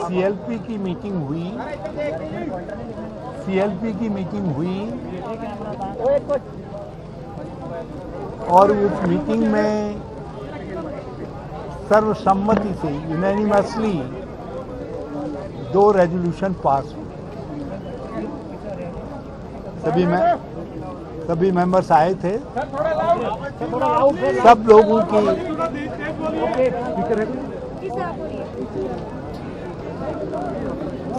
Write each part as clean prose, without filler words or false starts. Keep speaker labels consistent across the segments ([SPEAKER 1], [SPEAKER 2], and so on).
[SPEAKER 1] CLP की meeting हुई और उस मीटिंग में सर्वसम्मति से यूनैनिमसली 2 रेजोल्यूशन पास हुए। सभी मेंबर्स आए थे। सब लोगों की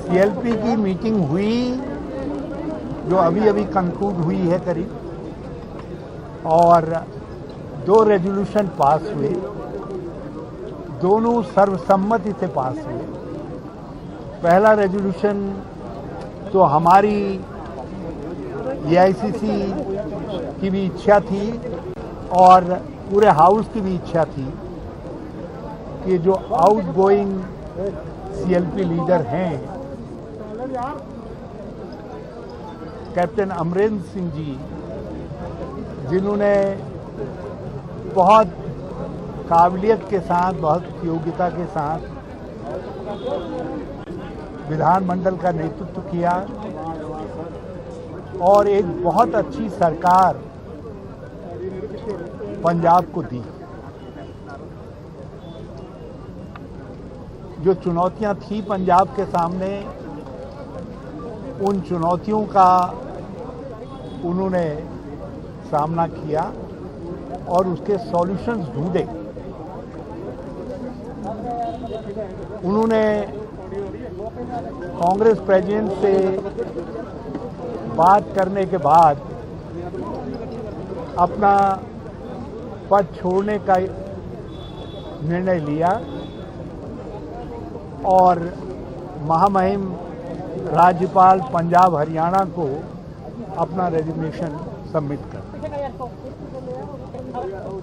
[SPEAKER 1] सीएलपी की मीटिंग हुई जो अभी कंक्लूड हुई है करीब, और 2 रेजोल्यूशन पास हुए। दोनों सर्वसम्मति से पास हुए। पहला रेजोल्यूशन तो हमारी एआईसीसी की भी इच्छा थी और पूरे हाउस की भी इच्छा थी कि जो आउटगोइंग सीएलपी लीडर हैं कैप्टन अमरेंद्र सिंह जी, जिन्होंने बहुत काबिलियत के साथ, बहुत योग्यता के साथ विधानमंडल का नेतृत्व किया और एक बहुत अच्छी सरकार पंजाब को दी। जो चुनौतियां थी पंजाब के सामने, उन चुनौतियों का उन्होंने सामना किया और उसके सॉल्यूशंस ढूंढे। उन्होंने कांग्रेस प्रेसिडेंट से बात करने के बाद अपना पद छोड़ने का निर्णय लिया और महामहिम राज्यपाल पंजाब हरियाणा को अपना रेजिग्नेशन सबमिट कर।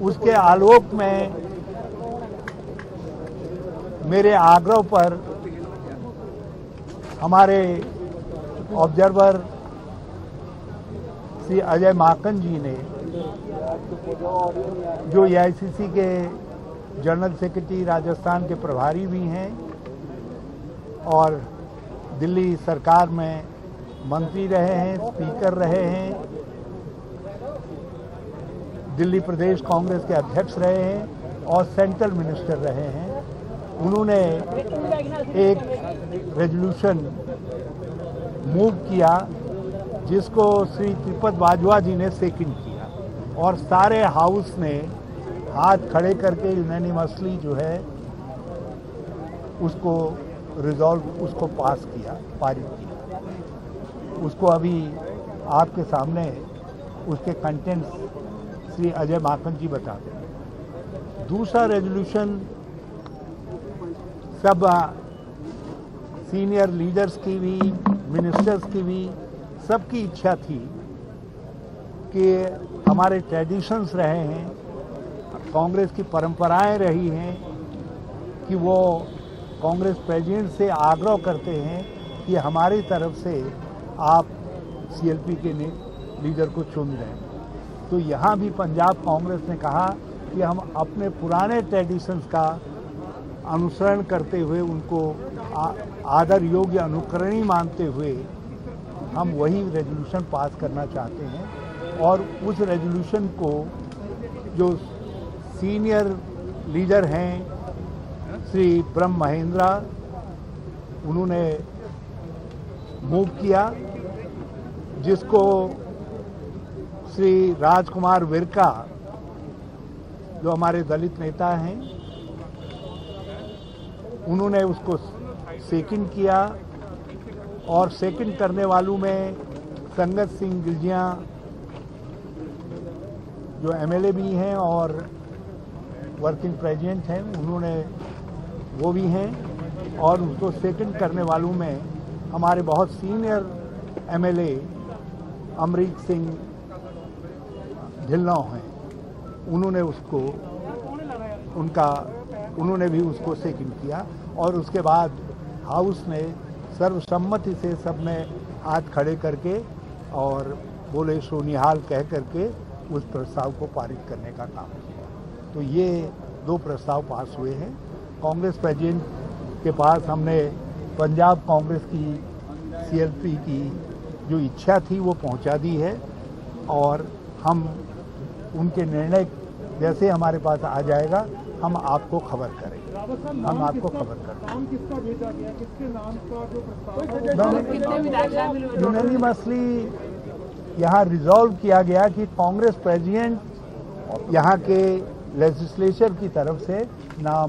[SPEAKER 1] उसके आलोक में मेरे आग्रह पर हमारे ऑब्जर्वर श्री अजय माकन जी ने, जो एआईसीसी के जनरल सेक्रेटरी राजस्थान के प्रभारी भी हैं और दिल्ली सरकार में मंत्री रहे हैं, स्पीकर रहे हैं, दिल्ली प्रदेश कांग्रेस के अध्यक्ष रहे हैं और सेंट्रल मिनिस्टर रहे हैं। उन्होंने एक रेजोल्यूशन मूव किया जिसको श्री त्रिपद बाजवा जी ने सेकंड किया और सारे हाउस ने हाथ खड़े करके यूनैनिमसली जो है उसको उसको पास किया, पारित किया। उसको अभी आपके सामने उसके कंटेंट्स श्री अजय माकन जी बता दें। दूसरा रेजोल्यूशन सब सीनियर लीडर्स की भी, मिनिस्टर्स की भी, सबकी इच्छा थी कि हमारे ट्रेडिशंस रहे हैं, कांग्रेस की परंपराएं रही हैं कि वो कांग्रेस प्रेसिडेंट से आग्रह करते हैं कि हमारी तरफ से आप सीएलपी के लीडर को चुन दें। तो यहाँ भी पंजाब कांग्रेस ने कहा कि हम अपने पुराने ट्रेडिशंस का अनुसरण करते हुए, उनको आदर योग्य अनुकरणीय मानते हुए हम वही रेजोल्यूशन पास करना चाहते हैं। और उस रेजोल्यूशन को जो सीनियर लीडर हैं श्री ब्रह्म महेंद्रा, उन्होंने मूव किया, जिसको श्री राजकुमार विरका, जो हमारे दलित नेता हैं, उन्होंने उसको सेकंड किया और सेकंड करने वालों में संगत सिंह गिलजिया जो एमएलए भी हैं और वर्किंग प्रेसिडेंट हैं, उन्होंने वो भी हैं। और उसको सेकंड करने वालों में हमारे बहुत सीनियर एमएलए अमरीक सिंह ढिल्लों हैं, उन्होंने भी उसको सेकंड किया। और उसके बाद हाउस ने सर्वसम्मति से सबने हाथ खड़े करके और बोले सोनिहाल कह करके उस प्रस्ताव को पारित करने का काम किया। तो ये 2 प्रस्ताव पास हुए हैं। कांग्रेस प्रेसिडेंट के पास हमने पंजाब कांग्रेस की CLP की जो इच्छा थी वो पहुंचा दी है और हम उनके निर्णय जैसे हमारे पास आ जाएगा हम आपको खबर करेंगे। हम आपको खबर करेंगे।
[SPEAKER 2] नाम किसका भेजा गया, किसके नाम का जो प्रस्ताव
[SPEAKER 1] यूनानिमसली यहाँ रिजॉल्व किया गया कि कांग्रेस प्रेसिडेंट यहाँ के लेजिस्लेचर की तरफ से नाम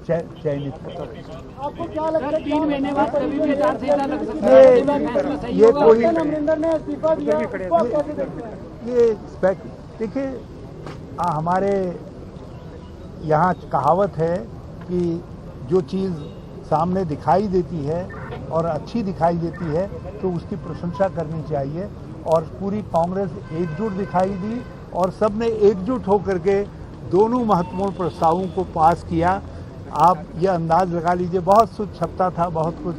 [SPEAKER 1] चयनित करें।
[SPEAKER 2] आपको क्या लगता है 3 महीने बाद कभी भी आचार लग सकता है?
[SPEAKER 1] ये कोई
[SPEAKER 2] अमरिंदर ने इस्तीफा दिया, इसको आप कैसे देखते हैं?
[SPEAKER 1] ये देखिए हमारे यहाँ कहावत है कि जो चीज़ सामने दिखाई देती है और अच्छी दिखाई देती है तो उसकी प्रशंसा करनी चाहिए और पूरी कांग्रेस एकजुट दिखाई दी और सबने एकजुट होकर के दोनों महत्वपूर्ण प्रस्तावों को पास किया। आप ये अंदाज लगा लीजिए, बहुत कुछ छपता था, बहुत कुछ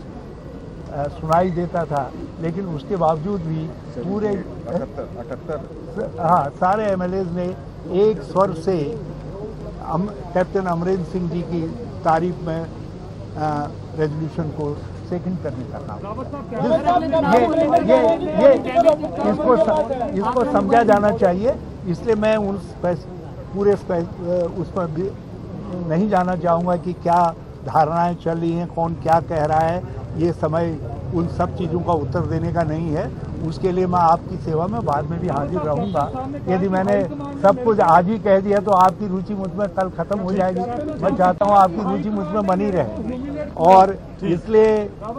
[SPEAKER 1] सुनाई देता था, लेकिन उसके बावजूद भी पूरे 78 हाँ सारे MLAs ने एक स्वर से कैप्टन अमरिंदर सिंह जी की तारीफ में रेजोल्यूशन को सेकंड करने का काम ये इसको समझा जाना चाहिए। इसलिए मैं पूरे उस पर नहीं जाना चाहूँगा कि क्या धारणाएं चल रही हैं, कौन क्या कह रहा है। ये समय उन सब चीज़ों का उत्तर देने का नहीं है। उसके लिए मैं आपकी सेवा में बाद में भी हाजिर रहूंगा। यदि मैंने सब कुछ आज ही कह दिया तो आपकी रुचि मुझ में कल खत्म हो जाएगी। मैं चाहता हूं आपकी रुचि मुझ में बनी रहे और इसलिए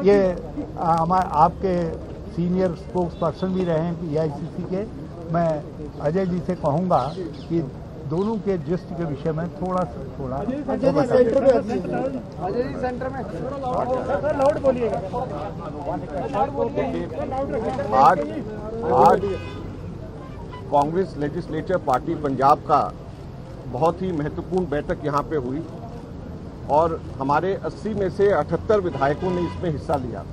[SPEAKER 1] ये आपके सीनियर स्पोक्स पर्सन भी रहे हैं EICC के। मैं अजय जी से कहूंगा कि दोनों के जिस्ट के विषय में थोड़ा
[SPEAKER 2] अजय जी सेंटर में लाउड बोलिएगा।
[SPEAKER 3] आज कांग्रेस लेजिस्लेचर पार्टी पंजाब का बहुत ही महत्वपूर्ण बैठक यहाँ पे हुई और हमारे 80 में से 78 विधायकों ने इसमें हिस्सा लिया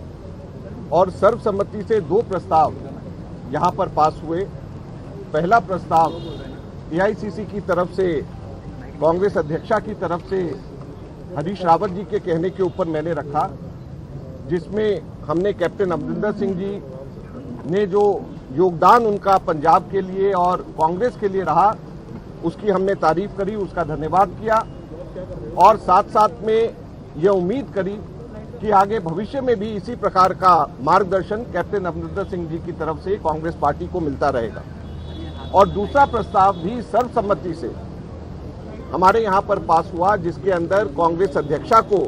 [SPEAKER 3] और सर्वसम्मति से 2 प्रस्ताव यहाँ पर पास हुए। पहला प्रस्ताव AICC की तरफ से कांग्रेस अध्यक्षा की तरफ से हरीश रावत जी के कहने के ऊपर मैंने रखा, जिसमें हमने कैप्टन अमरिंदर सिंह जी ने जो योगदान उनका पंजाब के लिए और कांग्रेस के लिए रहा उसकी हमने तारीफ करी, उसका धन्यवाद किया और साथ साथ में ये उम्मीद करी कि आगे भविष्य में भी इसी प्रकार का मार्गदर्शन कैप्टन अमरिंदर सिंह जी की तरफ से कांग्रेस पार्टी को मिलता रहेगा। और दूसरा प्रस्ताव भी सर्वसम्मति से हमारे यहाँ पर पास हुआ, जिसके अंदर कांग्रेस अध्यक्षा को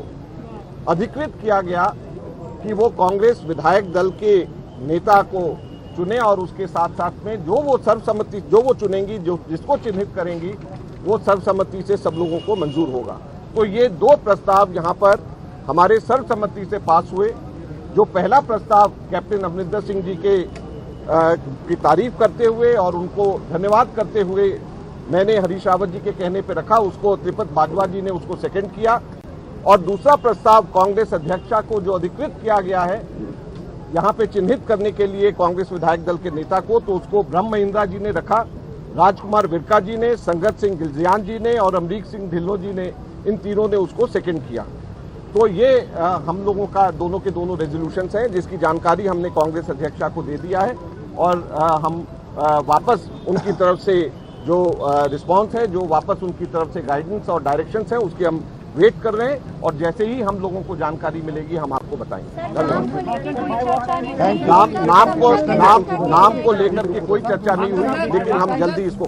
[SPEAKER 3] अधिकृत किया गया कि वो कांग्रेस विधायक दल के नेता को चुने और उसके साथ साथ में जो वो चुनेंगी, जो जिसको चिन्हित करेंगी वो सर्वसम्मति से सब लोगों को मंजूर होगा। तो ये 2 प्रस्ताव यहाँ पर हमारे सर्वसम्मति से पास हुए। जो पहला प्रस्ताव कैप्टन अमरिंदर सिंह जी की तारीफ करते हुए और उनको धन्यवाद करते हुए मैंने हरीश रावत जी के कहने पर रखा, उसको त्रिपत बाजवा जी ने उसको सेकंड किया। और दूसरा प्रस्ताव कांग्रेस अध्यक्षा को जो अधिकृत किया गया है यहाँ पे चिन्हित करने के लिए कांग्रेस विधायक दल के नेता को, तो उसको ब्रह्म महिंद्रा जी ने रखा, राजकुमार विरका जी ने, संगत सिंह गिलजियान जी ने और अमरीक सिंह ढिल्लों जी ने, इन तीनों ने उसको सेकंड किया। तो ये हम लोगों का दोनों के दोनों रेजोल्यूशंस हैं, जिसकी जानकारी हमने कांग्रेस अध्यक्षा को दे दिया है और हम वापस उनकी तरफ से जो रिस्पांस है, जो वापस उनकी तरफ से गाइडेंस और डायरेक्शंस है, उसकी हम वेट कर रहे हैं और जैसे ही हम लोगों को जानकारी मिलेगी हम आपको बताएंगे। नाम को लेकर के कोई चर्चा नहीं हुई, लेकिन हम जल्दी इसको